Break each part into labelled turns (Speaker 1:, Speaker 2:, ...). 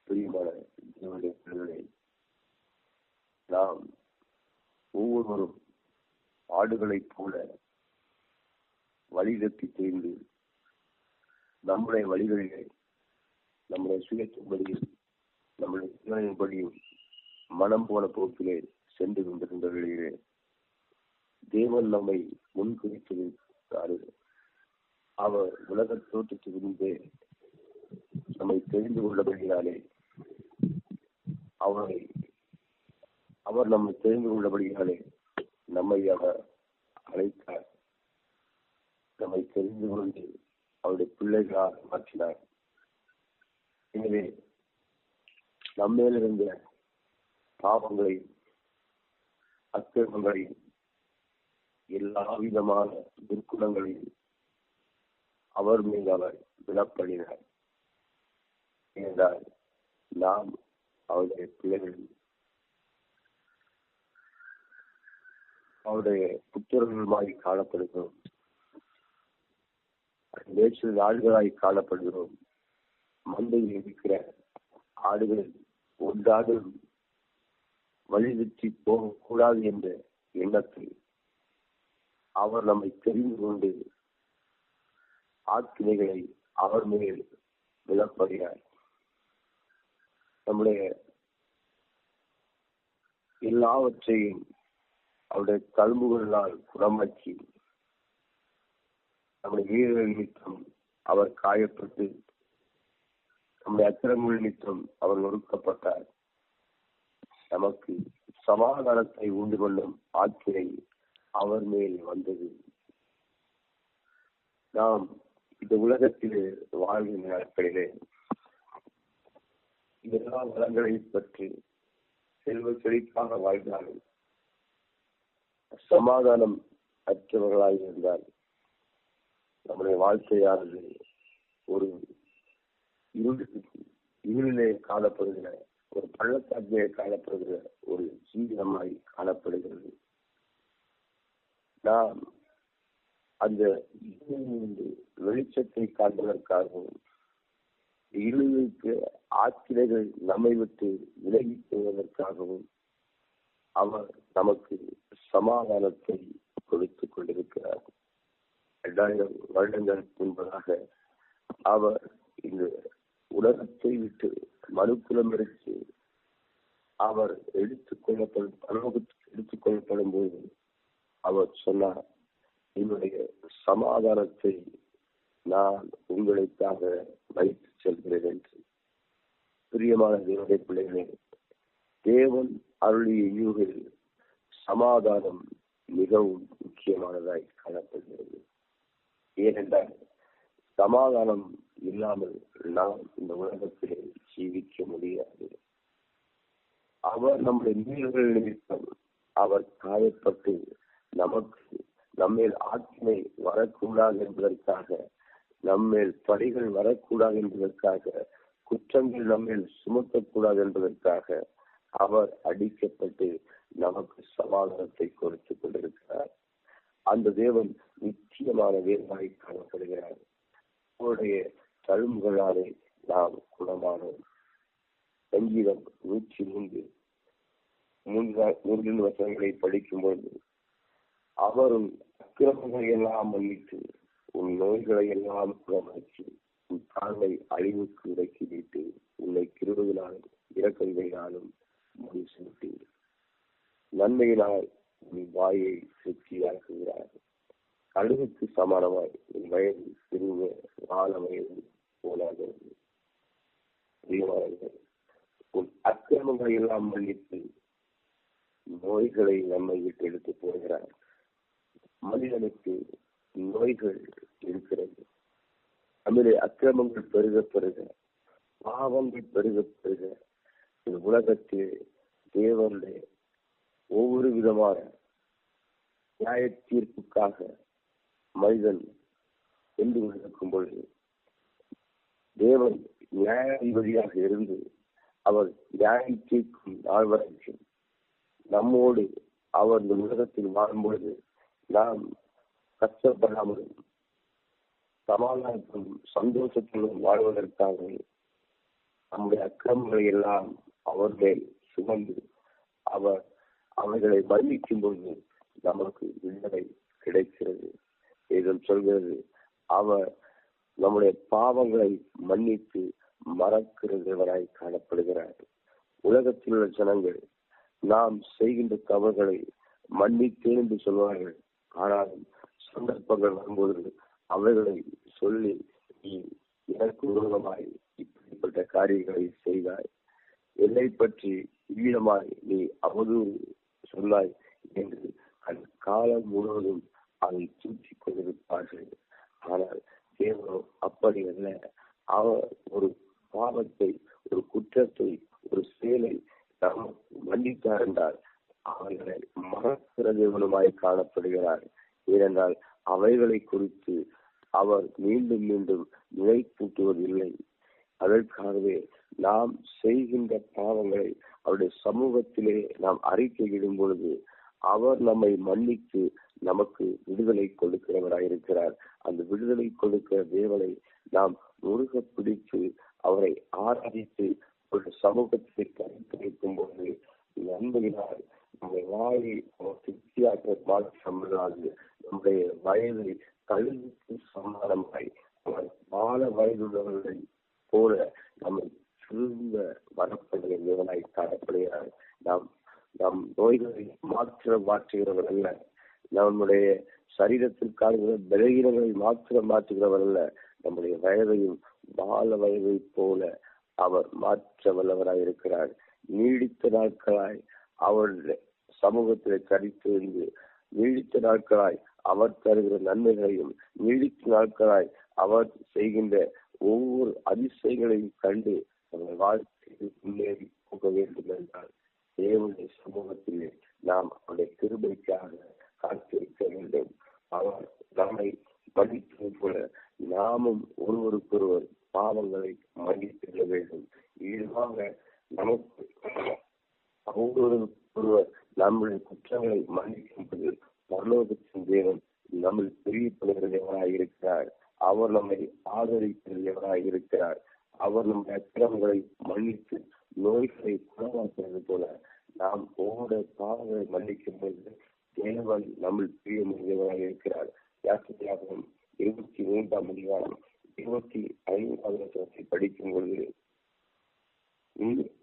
Speaker 1: பிரியமான தேவனுடைய பிள்ளைகளை, நாம் ஒவ்வொருவரும் ஆடுகளைப் போல வழிதப்பி தெரிந்து நம்முடைய வழிகளிலே நம்முடைய சுயத்தின்படியும் நம்முடைய சிந்தனையின்படியும் மனம் போன போக்கிலே சென்று கொண்டிருந்த வேளையிலே தேவன் நம்மை முன்குறித்திருக்கிறார். அவர் உலக தோற்றத்திலிருந்தே நம்மை தெரிந்து கொள்ளபடியாலே அவர் நம்மை தெரிந்து கொள்ளபடியாலே நம்மை அவர் அழைத்தார். நம்மை தெரிந்து கொண்டு அவருடைய பிள்ளைகளாக மாற்றினார். எனவே நம்மேலிருந்த பாவங்களையும் அக்கிரமங்களையும் எல்லா விதமான துர்க்குணங்களையும் அவர் மீது அவர் விலப்படினார். என்றால் நாம் அவருடைய பிள்ளைகள், அவருடைய புத்திரர்களுமாய் காணப்படுகிறோம். வேற்று ஆடுகளாய் காணப்படுகிறோம். மந்தையில் இருக்கிற ஆடுகள் ஒன்றாக வழிதற்றி போகக்கூடாது என்ற எண்ணத்தில் அவர் நம்மை தெரிந்து கொண்டு ஆக்கினைகளை அவர் மேல் விலப்படுகிறார். நம்முடைய எல்லாவற்றையும் அவருடைய தழும்புகளால் குணமாக்கி நம்முடைய வீரர்கள் நிமித்தம் அவர் காயப்பட்டு நம்முடைய அக்கிரமங்கள் நிமித்தம் அவர் நொறுக்கப்பட்டார். நமக்கு சமாதானத்தை உண்டு கொள்ளும் ஆக்கினை அவர் மேல் வந்தது. நாம் இந்த உலகத்திலே வாழ்கின்ற நாட்களிலே எல்லா வளங்களை பற்றி செல்வ செழிப்பாக வாழ்ந்தாலும் சமாதானம் அற்றவர்களாக இருந்தால் நம்முடைய வாழ்க்கையானது ஒரு இருளிலே காணப்படுகிற, ஒரு பள்ளத்தாக்கிலே காணப்படுகிற ஒரு ஜீவனமாய் காணப்படுகிறது. நாம் அந்த வெளிச்சத்தை காண்பதற்காகவும் இருளுக்கு ஆக்கினைகள் நம்மை விட்டு விலகி போவதற்காகவும் அவர் நமக்கு சமாதானத்தை கொடுத்துக் கொண்டிருக்கிறார். 2000 வருடங்களுக்கு முன்பதாக அவர் இந்த உலகத்தை விட்டு மனுக்குலம் எடுத்து அவர் எடுத்துக்கொள்ளப்படும் போது அவர் சொன்னார், என்னுடைய சமாதானத்தை நான் உங்களுக்காக வைத்து செல்கிறேன் என்று. பிரியமான தேவனுடைய பிள்ளைகளே, தேவன் அருளிய ஈவில் சமாதானம் மிகவும் முக்கியமானதாய் காணப்படுகிறது. ஏனென்றால் சமாதானம் இல்லாமல் நாம் இந்த உலகத்திலே ஜீவிக்க முடியாது. அவர் நம்முடைய மீறல்கள் நிமித்தம் அவர் காயப்பட்டு நமக்கு நம்மேல் ஆக்கினை வரக்கூடாது என்பதற்காக, நம்மேல் படைகள் வரக்கூடாது என்பதற்காக, குற்றங்கள் நம்மேல் சுமத்தக்கூடாது என்பதற்காக அவர் அடிக்கப்பட்டு நமக்கு சமாதானத்தை கொடுத்துக் கொண்டிருக்கிறார். அந்த தேவன் நிச்சயமான தேவனாய் காணப்படுகிறார். அவருடைய தழும்புகளாலே நாம் குணமானோம். சங்கீதம் 103 வசனங்களை படிக்கும்போது, அவரும் அக்கிரமங்களை எல்லாம் மன்னித்து உன் நோய்களை எல்லாம் குணமாக்கி உன் காலை அழிவுக்கு இறக்கி வைத்து உன்னை கிருபையினாலும் இரக்கங்களினாலும் முடி செலுத்தி நன்மையினால் உன் வாயை சுற்றியாக்குகிறார். கழுகுக்கு சமானமாய் உன் வயது திரும்ப வாழ வயது போலாகிறது. உன் அக்கிரமங்களை எல்லாம் மன்னித்து நோய்களை நம்மை விட்டு எடுத்து போகிறார். மனிதனுக்கு நோய்கள் இருக்கிறது. நம்முடைய அக்கிரமங்கள் பெருக பெருக, பாவங்கள் பெருக பெருக, இந்த உலகத்தில் தேவனுடைய ஒவ்வொரு விதமான நியாய தீர்ப்புக்காக மனிதன் சென்று கொண்டிருக்கும் பொழுது, தேவன் நியாயாதிபதியாக இருந்து அவர் நியாயம் தீர்க்கும் நாள் வரைக்கும் நம்மோடு அவர் இந்த உலகத்தில் வாழும்பொழுது நாம் கஷ்டப்படாமலும் சமாதானத்திலும் சந்தோஷத்திலும் வாழ்வதற்காக நம்முடைய அக்கிரமங்களை எல்லாம் அவர் மேல் சுமந்து அவர் அவைகளை மன்னிக்கும் போது நமக்கு விடுதலை கிடைக்கிறது. இதில் சொல்கிறது, அவர் நம்முடைய பாவங்களை மன்னித்து மறக்கிறவராய் காணப்படுகிறார். உலகத்தில் உள்ள ஜனங்கள் நாம் செய்கின்ற தவறுகளை மன்னித்தேன் என்று சொல்வார்கள். ஆனாலும் சந்தர்ப்பங்கள் வரும்போது அவைகளை சொல்லி, நீ எனக்கு விரோதமாய் இப்படிப்பட்ட காரியங்களை செய்தாய், என்னை பற்றி ஈழமாய் நீ அவதூறு சொன்னாய் என்று காலம் முழுவதும் அதை தூக்கிக் கொண்டிருப்பார்கள். ஆனால் தேவனோ அப்படி அல்ல. அவர் ஒரு பாவத்தை, ஒரு குற்றத்தை, ஒரு செயலை நாம் மன்னித்தார் என்றால் அவர்களை மறக்கிற தேவனுமாய் காணப்படுகிறார். ஏனென்றால் அவைகளை குறித்து அவர் மீண்டும் மீண்டும் நினைப்பூட்டுவதில்லை. அதற்காகவே நாம் செய்கின்ற பாவங்களை அவருடைய சமூகத்திலே நாம் அறிக்கையிடும் பொழுது அவர் நம்மை மன்னித்து நமக்கு விடுதலை கொடுக்கிறவராயிருக்கிறார். அந்த விடுதலை கொடுக்கிற தேவனை நாம் முருக பிடித்து அவரை ஆராதித்து ஒரு சமூகத்தை கருத்து வைக்கும் போது நன்மையினால் நம்முடைய வாயை திருப்தியாக மாற்றாது நம்முடைய வயதை கழுவுக்கு சமானமாய் வாழ வயதுள்ளவர்களை போல நம்மை திரும்ப வரப்படுகிற தேவனாய் காணப்படுகிறார். நம் நோய்களை மாற்றுகிறவர் அல்ல, நம்முடைய சரீரத்திற்கான பலகீனங்களை மாற்றுகிறவர் அல்ல, நம்முடைய வயதையும் வாழ வயதை போல அவர் மாற்ற வல்லவராய் இருக்கிறார். நீடித்த நாட்களாய் அவருடைய சமூகத்தில் கரித்திருந்து, நீடித்த நாட்களாய் அவர் தருகிற நன்மைகளையும், நீடித்த நாட்களாய் அவர் செய்கின்ற ஒவ்வொரு அதிசயங்களையும் கண்டு நம்முடைய வாழ்க்கையில் முன்னேறி போக வேண்டும் என்றால் தேவனுடைய சமூகத்திலே நாம் அவருடைய கிருபைக்காக காத்திருக்க வேண்டும். அவர் நம்மை மன்னித்தது போல நாமும் ஒருவருக்கொருவர் பாவங்களை மன்னித்துள்ள வேண்டும். இதுவாக நமக்கு ஒருவருக்கொருவர் நம்முடைய குற்றங்களை மன்னிக்கும்போது பரலோகத்தின் தேவன் நம்மை பிரியப்படுகிற தேவனாய் இருக்கிறார். அவர் நம்மை ஆதரிக்கிற தேவனாய் இருக்கிறார். அவர் நம்முடைய அக்கிரமங்களை மன்னித்து நோய்களை குணமாக்குறது போல நாம் ஒவ்வொரு பாவங்களை மன்னிக்கும் போது தேவன் நம்மில் பிரியமுடையவராக இருக்கிறார். யாத்திராகமம் 23ஆம் அதிகாரம் 25வது வசனத்தை படிக்கும் பொழுது,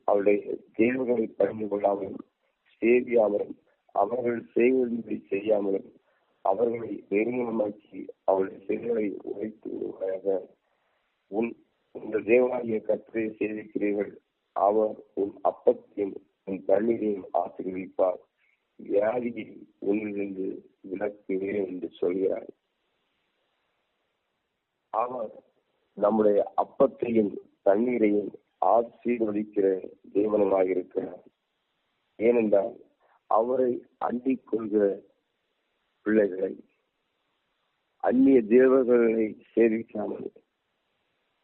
Speaker 1: அவருடைய தேவர்களை பணிந்து கொள்ளாமலும் சேவியாமலும் அவர்கள் செய்வதை செய்யாமலும் அவர்களை நிர்மூலமாக்கி அவருடைய செயல்களை உழைத்து விடுவாயாக. உங்கள் தேவனாகிய கர்த்தரை சேவிக்கிறீர்கள், அவர் உன் அப்பத்தையும் உன் தண்ணீரையும் ஆசீர்வதிப்பார், வியாதியை உன்னிலிருந்து விலக்குவேன் என்று சொல்கிறார். அவர் நம்முடைய அப்பத்தையும் தண்ணீரையும் ஆசீர்வதிக்கிற தேவனமாக இருக்கிறார். ஏனென்றால் அவரை அண்டிக் கொள்கிற பிள்ளைகளை அந்நிய தேவர்களை சேவிக்காமல்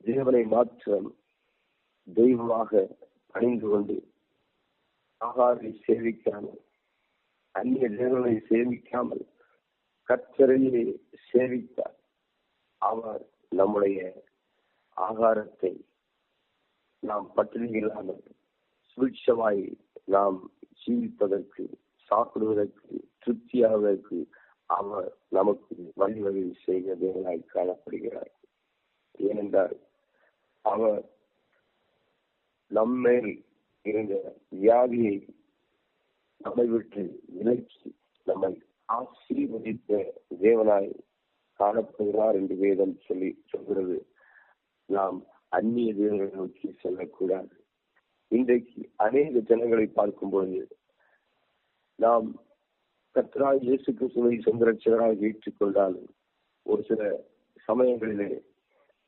Speaker 1: தேவனை மாற்றம் தெய்வமாக அணிந்து கொண்டு ஆகாரை சேவிக்காமல் அந்நிய தேவனை சேவிக்காமல் கர்த்தரையே சேவித்தார். அவர் நம்முடைய ஆகாரத்தை நாம் பட்டினி இல்லாமல் சுபிட்சமாய் நாம் ஜீவிப்பதற்கு, சாப்பிடுவதற்கு, திருப்தியாவதற்கு அவர் நமக்கு வழிவகை செய்த தேவனாய் காணப்படுகிறார். ஏனென்றால் அவர் நம்மேல் இருந்த வியாதியை நம்மை விட்டு விலக்கி நம்மை ஆசீர்வதித்த தேவனாய் காணப்படுகிறார் என்று வேதம் சொல்கிறது. நாம் அந்நிய தேவர்களை நோக்கி செல்லக்கூடாது. இன்றைக்கு அநேக ஜனங்களை பார்க்கும்போது நாம் கர்த்தராகிய இயேசு கிறிஸ்துவை சொந்த ரட்சகராக ஏற்றுக்கொண்டாலும் ஒரு சில சமயங்களிலே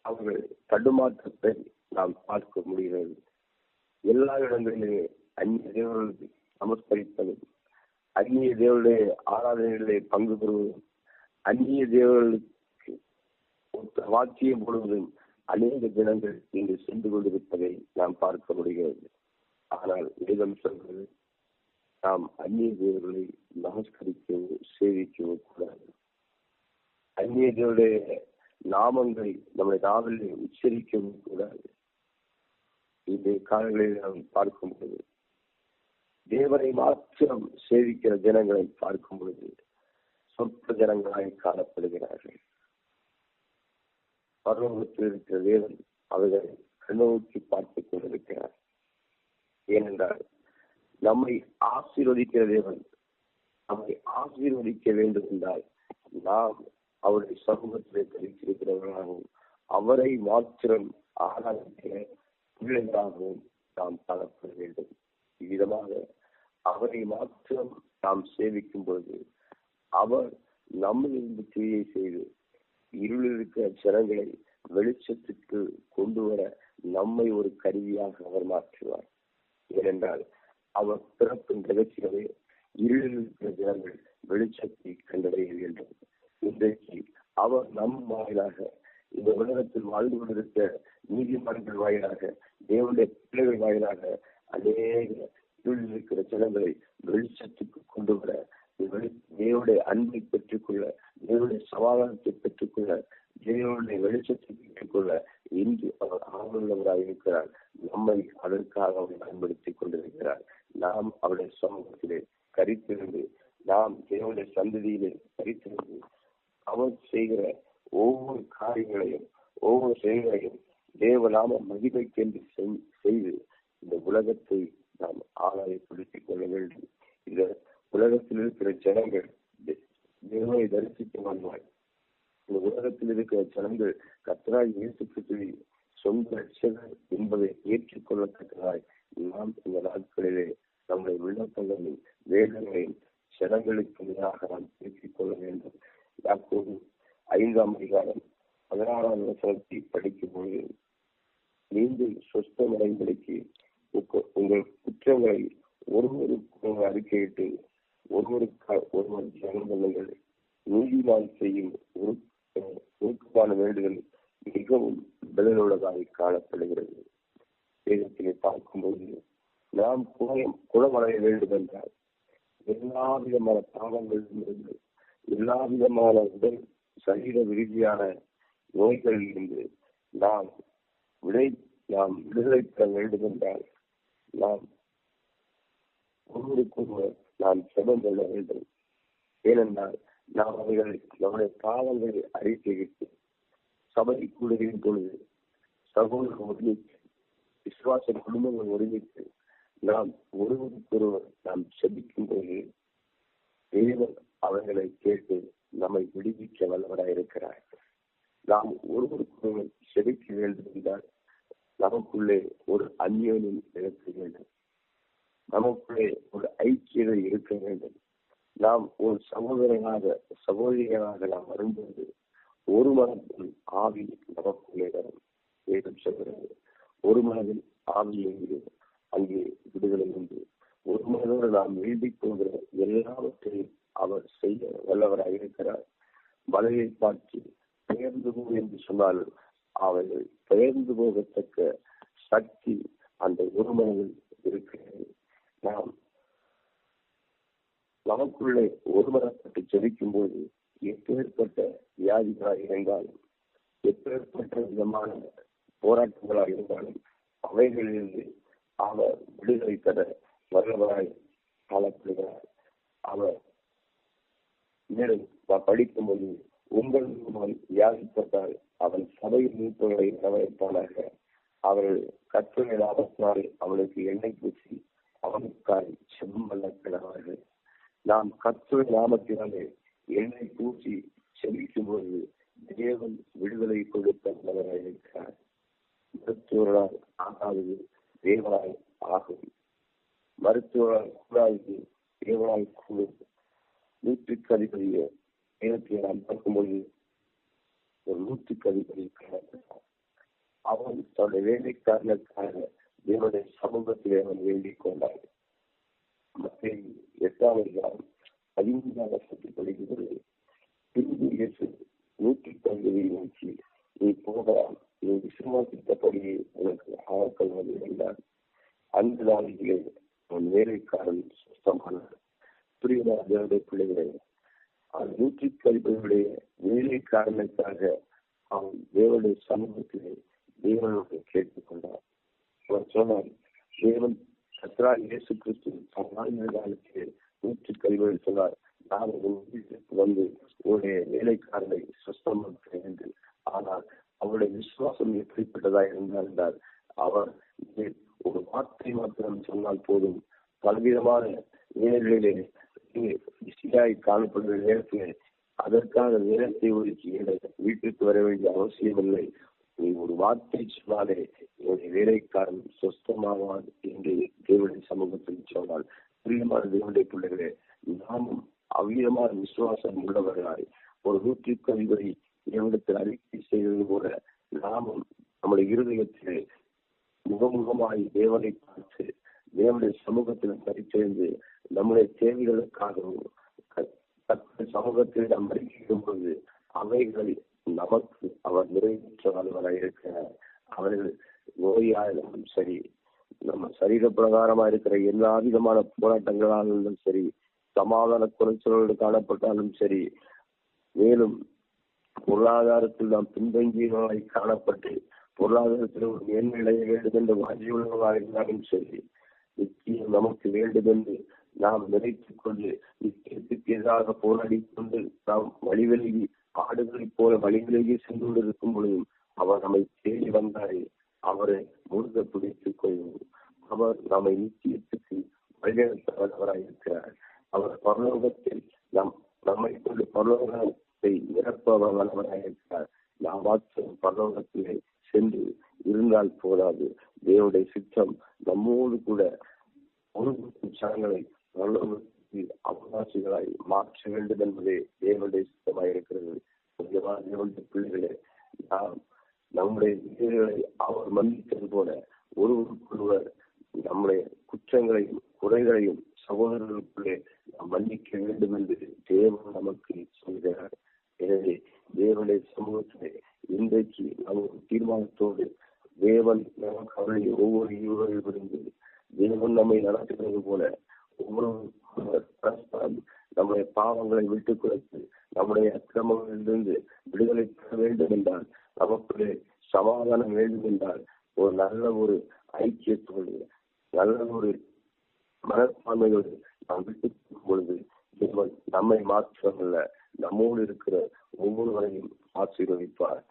Speaker 1: அவர்கள் தடுமாற்றத்தை நாம் பார்க்க முடிகிறது. எல்லா இடங்களிலே அந்நிய தேவர்களுக்கு நமஸ்கரிப்பதும், அந்நிய தேவனுடைய ஆராதனைகளிலே பங்கு பெறுவதும், அந்நிய தேவர்களுக்கு வாக்கியம் போடுவதும் அநேக தினங்கள் இங்கு சென்று கொண்டிருப்பதை நாம் பார்க்க முடிகிறது. ஆனால் வேதம் சொல்வது, நாம் அந்நிய தேவர்களை நமஸ்கரிக்கவோ சேவிக்கவோ கூடாது. அந்நிய தேவனுடைய நாமங்களை நம்முடைய நாவலில் உச்சரிக்கவும் கூடாது. இந்த காலங்களில் நாம் பார்க்கும் பொழுது தேவனை மாத்திரம் சேவிக்கிற ஜனங்களை பார்க்கும் பொழுது சொற்ப ஜனங்களாய் காணப்படுகிறார்கள். பரலோகத்தில் இருக்கிற தேவன் அவர்களை கண்ணோக்கி பார்த்துக் கொண்டிருக்கிறார். ஏனென்றால் நம்மை ஆசீர்வதிக்கிற தேவன் நம்மை ஆசீர்வதிக்க வேண்டும் என்றால் நாம் அவருடைய சமூகத்திலே தெரிவித்திருக்கிறவர்களாகவும் அவரை மாத்திரம் ஆராதிக்கிற பிள்ளைகளாகவும் நாம் காணப்பட வேண்டும். இவ்விதமாக அவரை மாத்திரம் நாம் சேவிக்கும் பொழுது அவர் நம்மிலிருந்து கிரியை செய்து இருளில் இருக்கிற ஜனங்களை வெளிச்சத்துக்கு கொண்டு வர நம்மை ஒரு கருவியாக அவர் மாற்றுவார். ஏனென்றால் அவர் பிறப்பின் ரகசியமே இருளில் இருக்கிற ஜனங்கள் வெளிச்சத்தை கண்டடைய வேண்டும். இன்றைக்கு அவர் நம் வாயிலாக இந்த உலகத்தில் வாழ்ந்து கொண்டிருக்க நீதிமன்றங்கள் வாயிலாக தேவனுடைய பிள்ளைகள் வாயிலாக அநேக இருளில் இருக்கிற ஜனங்களை வெளிச்சத்துக்கு கொண்டு வர தேவனுடைய அன்பை பெற்றுக்கொள்ள, தேவனுடைய சமாதானத்தை பெற்றுக்கொள்ள, தேவனுடைய வெளிச்சத்தை பெற்றுக்கொள்ள இன்று அவர் ஆர்வமுள்ளவராக இருக்கிறார். நம்மை அதற்காக அவர் பயன்படுத்திக் கொண்டிருக்கிறார். நாம் அவருடைய சமூகத்திலே கரித்திருந்து, நாம் தேவனுடைய சந்ததியிலே கரித்திருந்து அவர் செய்கிற ஒவ்வொரு காரியங்களையும் ஒவ்வொரு செயல்களையும் தேவநாம மகிமைக்கென்று செய்து இந்த உலகத்தை நாம் ஆதாயப்படுத்திக் கொள்ள வேண்டும். இந்த உலகத்தில் இருக்கிற ஜனங்கள் தேவனை தரிசிக்க வந்தால் இந்த உலகத்தில் இருக்கிற ஜனங்கள் கர்த்தராகிய இயேசு கிறிஸ்துவை சொந்த ரட்சகர் என்பதை ஏற்றுக்கொள்ளத்தக்கதாய் நாம் இந்த நாட்களிலே நம்முடைய விண்ணப்பங்களின் வேதங்களையும் ஜனங்களுக்கு எதிராக நாம் திருப்பிக் கொள்ள வேண்டும். யாக்கோபு 5ஆம் அதிகாரம் 16ஆம் வசனத்தை படிக்கும் பொழுது நீங்கள் சொஸ்தமடைந்தடைக்கு உங்கள் குற்றங்களை ஒருவருக்கு அறிக்கையிட்டு ஒருவர் ஜெபம் பண்ணுங்கள். நீதிமான் செய்யும் உருக்கமான வேண்டுதல் மிகவும் பலனுள்ளதாக காணப்படுகிறது. வேதத்திலே பார்க்கும்போது நாம் குணமடைய வேண்டும் என்றால் எல்லா விதமான பாவங்களிலும் இருந்து எல்லா விதமான உடல் சரீர ரீதியான நோய்களில் இருந்து நாம் விடுதலை பெற வேண்டும் என்றால் நாம் ஒருவருக்கொருவர் நாம் ஜெபம் கொள்ள வேண்டும். ஏனென்றால் நாம் அவைகளை நம்முடைய பாவங்களை அறிக்கையிட்டு சபை கூடுகின்ற பொழுது சகோதரர் ஒருமித்து விசுவாச குடும்பங்கள் ஒருமித்து நாம் ஒருவருக்கொருவர் நாம் ஜெபிக்கும் போது தேவன் அவர்களை கேட்டு நம்மை விடுவிக்க வல்லவராக இருக்கிறார். நாம் ஒருவருக்கொருவர் ஜெபிக்க வேண்டும் என்றால் நமக்குள்ளே ஒரு அந்யோன்யம் இருக்க வேண்டும். நமக்குள்ளே ஒரு ஐக்கியதை இருக்க வேண்டும். நாம் ஒரு சகோதரிகளாக நாம் வரும்போது ஒரு மனதில் ஆவி நமக்குள்ளே வரும். வேதம் சொல்கிறது ஒரு மனதில் ஆவி என்கிறது அங்கே விடுதலை உண்டு. ஒரு மனதோடு நாம் எழுதி போகிற எல்லாவற்றையும் அவர் செய்ய வல்லவராக இருக்கிறார். மலையை பார்த்து பெயர்ந்து போ என்று சொன்னால் அவர்கள் பெயர்ந்து போகத்தக்க சக்தி அந்த ஒரு மனதில் இருக்கிறது. நாம் நமக்குள்ளே ஒருமனப்பட்டு ஜெபிக்கும் போது எப்பேற்பட்ட வியாதிகளாக இருந்தாலும் எப்பேற்பட்ட விதமான போராட்டங்களாக இருந்தாலும் அவைகளிலிருந்து அவர் விடுதலை பெற வல்லவராய் காணப்படுகிறார். அவர் மேலும் படிக்கும்போது உங்களுக்கு வியாதிப்பட்டால் அவன் சபையில் மூப்பவர்களை வரவழைப்பானாக. அவர்கள் கற்பனை லாபத்தினால் அவனுக்கு எண்ணெய் பூசி அவனுக்காய் செபம் வல்லவர்கள். நாம் கர்த்தருடைய நாமத்தினாலே எண்ணெய் பூசி செபிக்கும் போது தேவன் விடுதலை கொடுக்க வல்லவராக இருக்கிறார். மருத்துவரால் ஆகாதது தேவனாய் ஆகும். மருத்துவரால் கூடாது தேவனாய் கூடும். 100க்கு அதிபதிய நேரத்தை நாம் பார்க்கும்போது ஒரு 100க்கு அதிபதி காணப்பட்டார். அவன் தன்னுடைய வேலைக்காரனுக்காக தேவனுடைய சமூகத்திலே அவன் வேண்டிக் கொண்டார். மத்தேயு 8ஆம் அதிகாரம் 15ஆம் வசனத்தில் படிக்கிறது. பின்பு இயேசு 100க்கு அதிபதியை நோக்கி நீ போகலாம், நீ விசுவாசித்தபடியே உனக்கு ஆக்கல்வது என்றார். அந்த நாளிலே அவன் வேலைக்காரன் சுத்தமானார். பிரியமான தேவனுடைய பிள்ளைகளே, 100க்கு அதிபதியுடைய வேலைக்காரனுக்காக அவன் தேவனுடைய சமூகத்திலே தேவனுடைய கேட்டுக் கொண்டார். அவர் சொன்னார், தேவன் கர்த்தராகிய இயேசு கிறிஸ்து காலத்தில் 100 கல்விகள் சொன்னார், நான் உன் வீட்டுக்கு வந்து உன்னுடைய வேலைக்காரனை சுத்தமாக்கிறேன் என்று. ஆனால் அவருடைய விசுவாசம் எப்படிப்பட்டதா இருந்தார் என்றால், அவர் ஒரு வார்த்தை மாத்திரம் சொன்னால் போதும், பலவிதமான வேலைகளிலே பிஸியாய் காணப்படுகிற நேரத்திலே அதற்கான நேரத்தை ஒதுக்கி வீட்டுக்கு வர வேண்டிய அவசியமில்லை. நீ ஒரு வார்த்தை சொன்னாலே என்னுடைய வேலைக்காரன் சொஸ்தமாவான் என்று தேவனுடைய சமூகத்தில் சொன்னால், பிரியமான தேவனுடைய பிள்ளைகளே, நாமும் அவ்விதமான விசுவாசம் உள்ளவர்களாய் ஒரு 100 கல்விகளை தேவனிடத்தில் அறிக்கை செய்தது போல நாமும் நம்முடைய இருதயத்திலே முகமுகமாய் தேவனை பார்த்து தேவனுடைய சமூகத்தில் பரிச்செய்து நம்முடைய தேவைகளுக்காகவும் சமூகத்தில் நாம் அறிக்கைக்கும் பொழுது அவைகளை நமக்கு அவர் நிறைவேற்ற வல்லவராய் இருக்கிறார். அவர்கள் நோயாலும் சரி, நம்ம சரீர பிரகாரமா இருக்கிற எல்லா விதமான போராட்டங்களாலும் சரி, சமாதான குறைச்சலோடு காணப்பட்டாலும் சரி, மேலும் பொருளாதாரத்தில் நாம் பின்தங்கியவர்களாய் காணப்பட்டு பொருளாதாரத்தில் ஒரு மேன்மை அடைய வேண்டும் என்று வாஞ்சியுள்ளவர்களாக இருந்தாலும் சரி, நிச்சயம் நமக்கு வேண்டும் என்று நாம் நினைத்துக் கொண்டு நிச்சயத்துக்கு எதிராக போராடி கொண்டு நாம் வழிவிலகி ஆடுகளைப் போல வழிவிலகி சென்று கொண்டிருக்கும் பொழுதும் அவர் நம்மை தேடி வந்தாரே, அவரை முழுத பிடித்துக் கொள்வோம். அவர் நம்மை நிச்சயத்துக்கு வழிநடத்தவராக இருக்கிறார். அவர் பரலோகத்தில் நம்மை கொண்டு பரலோகத்தை நிரப்பவராக இருக்கிறார். நாம் வாசம் பரலோகத்திலே சென்று இருந்தால் போதாது, தேவனுடைய சித்தம் நம்மோடு கூட ஒரு சனங்களை அவகாசிகளாய் மாற்ற வேண்டும் என்பதே தேவனுடைய சித்தமாக இருக்கிறது. தேவனுடைய பிள்ளைகளே, நாம் நம்முடைய வீடுகளை அவர் மன்னித்தது போல ஒருவருக்கொருவர் நம்முடைய குற்றங்களையும் குறைகளையும் சகோதரர்களுக்குள்ளே நாம் மன்னிக்க வேண்டும் என்று தேவன் நமக்கு சொல்கிறார். எனவே தேவனுடைய சமூகத்திலே இன்றைக்கு நாம் ஒரு தீர்மானத்தோடு தேவன் நமக்கு அவரை ஒவ்வொரு ஈவுகளில் இருந்து தேவன் நம்மை நடத்துகிறது போல நம்முடைய பாவங்களை விட்டுக் கொடுத்து நம்முடைய அக்கிரமங்களிலிருந்து விடுதலை பெற வேண்டும் என்றால், நமக்கு சமாதானம் வேண்டும் என்றால், ஒரு நல்ல ஒரு ஐக்கியத்தோடு நல்ல ஒரு மனப்பான்மையோடு நாம் விட்டுக் கொடுக்கும் பொழுது தேவன் நம்மை மாற்றமல்ல, நம்மோடு இருக்கிற ஒவ்வொருவரையும் ஆசீர்வதிப்பார்.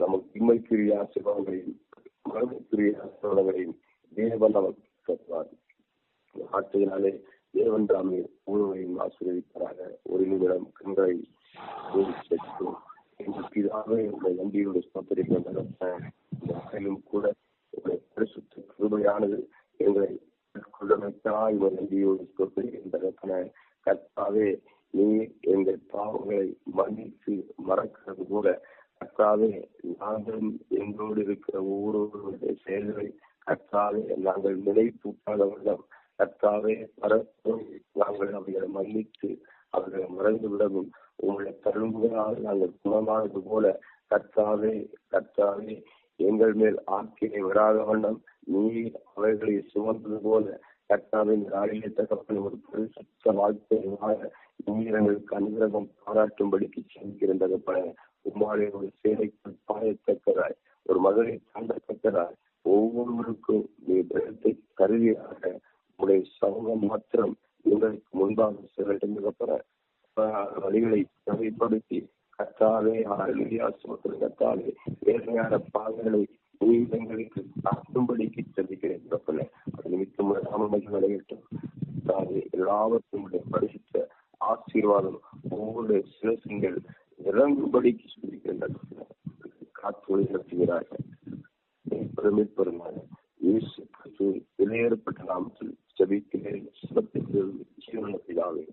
Speaker 1: நமக்கு இம்மைக்குரிய ஆசீர்வாதங்களையும் மனதிற்குரிய ஆசீர்வாதங்களையும் தேவன் நமக்கு தருவார். வார்த்தையினாலே தேவன் தாமே ஒருவரையும் ஆசீர்வதிப்பாராக. ஒரு நிமிடம் கண்களை பிதாவே உங்களை நம்பியோடு ஸ்தோத்திரிக்கிறேன். கூட உங்களுடைய பரிசுத்த கிருபையானது எங்களை நம்பியோடு ஸ்தோத்திரிக்கின்ற கர்த்தாவே, நீ எங்கள் பாவங்களை மன்னித்து மறக்கிறது போல கர்த்தாவே, நாங்கள் எங்களோடு இருக்கிற ஒவ்வொருவருடைய செயல்களை கர்த்தாவே நாங்கள் நினைப்பூட்டாதவரிடம் கர்த்தாவே பரஸ்பரம் நாங்கள் அவர்களை மன்னித்து அவர்களை மறந்து விடவும் உங்களுடைய தரும்புகளால் நாங்கள் குணமானது போல கர்த்தாவே கர்த்தாவே எங்கள் மேல் ஆக்கினை வராத வண்ணம் நீர் அவர்களை சுமந்தது போல கர்த்தாவின் நாளிலே தகப்பன் ஒரு பரிசுத்த வாழ்க்கையாக நீர் எங்களுக்கு அனுகிரகம் பாராட்டும்படிக்கு செல்கிற தகப்பன உம்மாலே ஒரு சேனைக்குள் பாயத்தக்கதாய் ஒரு மகளை தாண்டத்தக்கதாய் ஒவ்வொருவருக்கும் நீ பலத்தை கருவியாக உடைய சமூகம் மாத்திரம் உங்களுக்கு முன்பாக செல்லப்பட வழிகளை நடைப்படுத்தி கர்த்தாவே கர்த்தாவே வேலையான பாகங்களை எங்களுக்கு தாக்கும்படிக்கு செல்கிறேன். அது நிமித்தம் நாமம் விளையட்டும். எல்லாவற்றும் பரிசுத்த ஆசீர்வாதம் ஒவ்வொரு சிலசங்கள் இறங்கும்படிக்கு சொல்லிக்கின்றன. காத்து நடத்துகிறார்கள். பெருமைப்பெருமான இயேசு கிறிஸ்து வெளியேறப்பட்ட நாமத்தில் ஜெபிக்கிறேன். ஜீவன பிதாவே.